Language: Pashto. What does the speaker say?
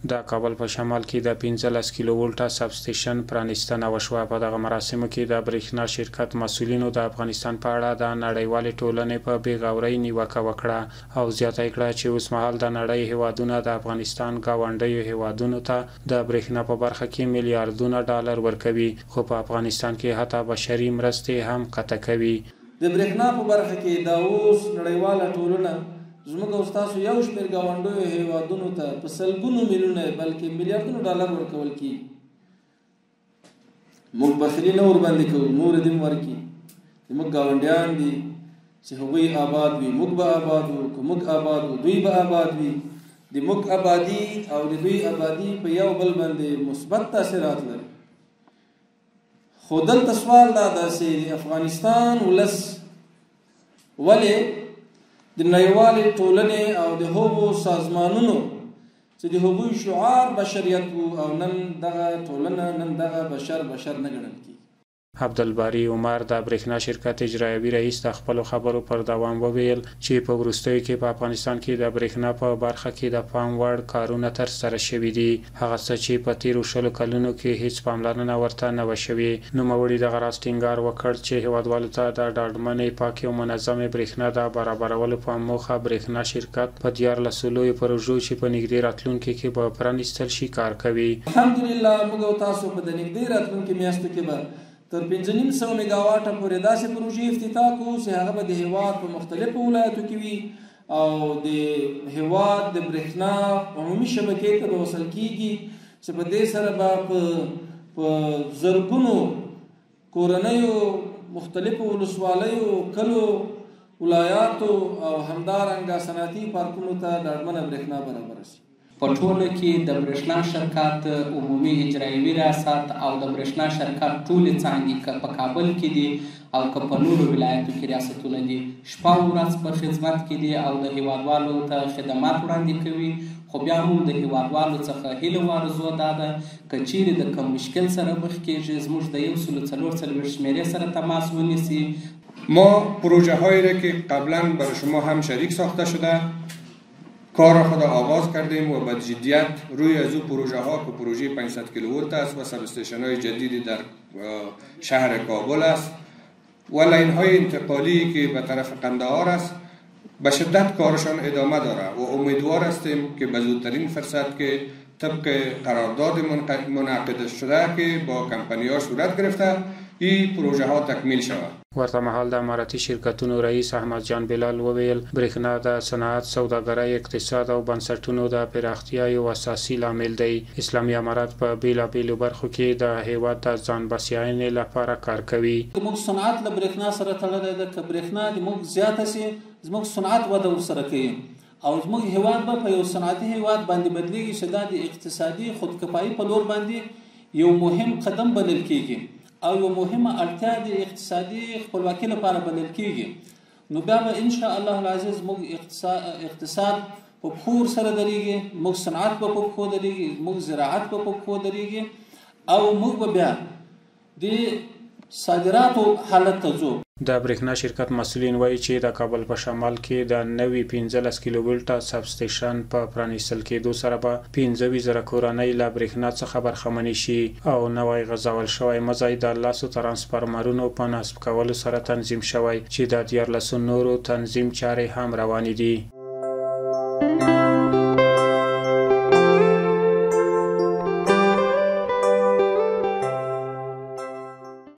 د کابل په شمال کې د 15 کیلو ولټه سب سټیشن پرانیستنه وشوه. په دغه مراسمو کې د برېښنا شرکت مسؤلینو د افغانستان په اړه د نړیوالې ټولنې په بېغورۍ نیوکه وکړه او زیاته کړه چې اوسمهال د نړۍ هیوادونه د افغانستان ګاونډیو هیوادونو ته د برېښنا په برخه کې میلیارډونه ډالر ورکوي، خو په افغانستان کې حتی بشري مرستې هم قطع کوي. د برېښنا په برخه کې دا اوس نړیواله ټولنه زموږ او ستاسو یو شمېر ګاونډیو هیوادونو ته په سلګونو میلیونه بلکې میلیارډونو ډالر ورکول کېږي. موږ بخیلي نه ورباندې کوو، نور دې ورکړي. زموږ ګاونډیان دي چې هغوی آباد وي، موږ به آباد وو. که موږ آباد وو دوی به آباد وي. د موږ آبادي او د دوی آبادي په یو بل باندې مثبت تاثیرات لري. خو دلته سوال دا ده چې د افغانستان ولس ولې د نړیوالې ټولنې او د هغو سازمانونو چې د هغوی شعار بشریت وو او نن دغه ټولنه نن دغه بشر نه ګڼل کېږي. عبدالباری عمر د برېښنا شرکت اجرایوي رئیس د خپلو خبرو پر دوام وویل چې په وروستیو کې په افغانستان کې د برېښنا په برخه کې د پام وړ کارونه ترسره شوي دي، هغه څه چې په تیرو 20 کلونو کې هیڅ پاملرنه ورته نه وه شوې. نوموړي دغه راز ټینګار وکړ چې هیوادوالو ته د ډاډمنې، پاکې او منظمې برېښنا د برابرولو په موخه برېښنا شرکت په 14 لویو پروژو چې په نږدې راتلونکي کې به پرانیستل شي کار کوي. الحمدلله موږ او تاسو په د نږدې راتلونکي میاشتو کې به تر 5,500 میګاواټه پورې داسې پروژې افتتاح کوو چې هغه به د هیواد په مختلفو ولایتو کې وي او د هیواد د برېښنا عمومي شبکې ته به وصل کېږي چې په دې سره به په زرګونو کورنیو، مختلفو ولسوالیو، کلو، ولایاتو او همدارنګه صنعتي پارکونو ته ډاډمنه برېښنا برابره شي. په ټوله کې د برېښنا شرکت عمومي اجرایوي ریاست او د برېښنا شرکت ټولې څانګې که په کابل کې دي او که په نورو ولایتو کې ریاستونه دي شپه او ورځ په خدمت کې دي او د هیوادوالو ته خدمات وړاندې کوي. خو بیا هم د هیوادوالو څخه هیله و آرزو دا ده که چیرې د کوم مشکل سره مخ کېږي زموږ د 144 شمېرې سره تماس ونیسي. ما پروژه هایی را که قبلا برای شما هم شریک ساخته شده کار خود آغاز کردیم و با جدیت روی از او پروژه ها که پروژه 500 کیلوولت است و سب استیشن های جدیدی در شهر کابل است و لاین های انتقالی که به طرف قندهار است به شدت کارشان ادامه داره و امیدوار هستیم که به زودترین فرصت که طبق قرارداد منعقد شده که با کمپنی ها صورت گرفته این پروژه ها تکمیل شود. ورته مهال د اماراتي شرکتونو رئیس احمد جان بلال وویل برېښنا د صنعت، سوداګرۍ، اقتصاد او بنسټونو د پراختیا یو اساسي لامل دی. اسلامي امارات په بیلابیلو برخو کې د هیواد د ځان بسیاینې لپاره کار کوي. موږ صنعت له برېښنا سره تړلی ده. که برېښنا د موږ زیاته سي زموږ صنعت وده ورسره کوي او زموږ هیواد به په یو صنعتي هیواد باندې بدلیږي چې دا د اقتصادي خودکفایي په لور باندې یو مهم قدم بلل کېږي او یو مهمه اړتیا د اقتصادي خپلواکۍ لپاره بلل کېږي. نو بیا به ان شاء الله العزیز موږ اقتصاد په پښو سره درېږي، موږ صنعت په پښو درېږي، موږ زراعت په پښو درېږي او موږ به بیا د صادراتو حالت ته ځو. د برېښنا شرکت مسؤلین وایي چې د کابل په شمال کې د نوي 15 کیلو ولټه سب سټیشن په پرانیستل کېدو سره به 15,000 کورنۍ له برېښنا څخه برخمنې شي او نوی غځول شوی مزی د 10 ترانسفارمرونو په نصب کولو سره تنظیم شوی چې د 14 نورو تنظیم چارې هم روانې دي.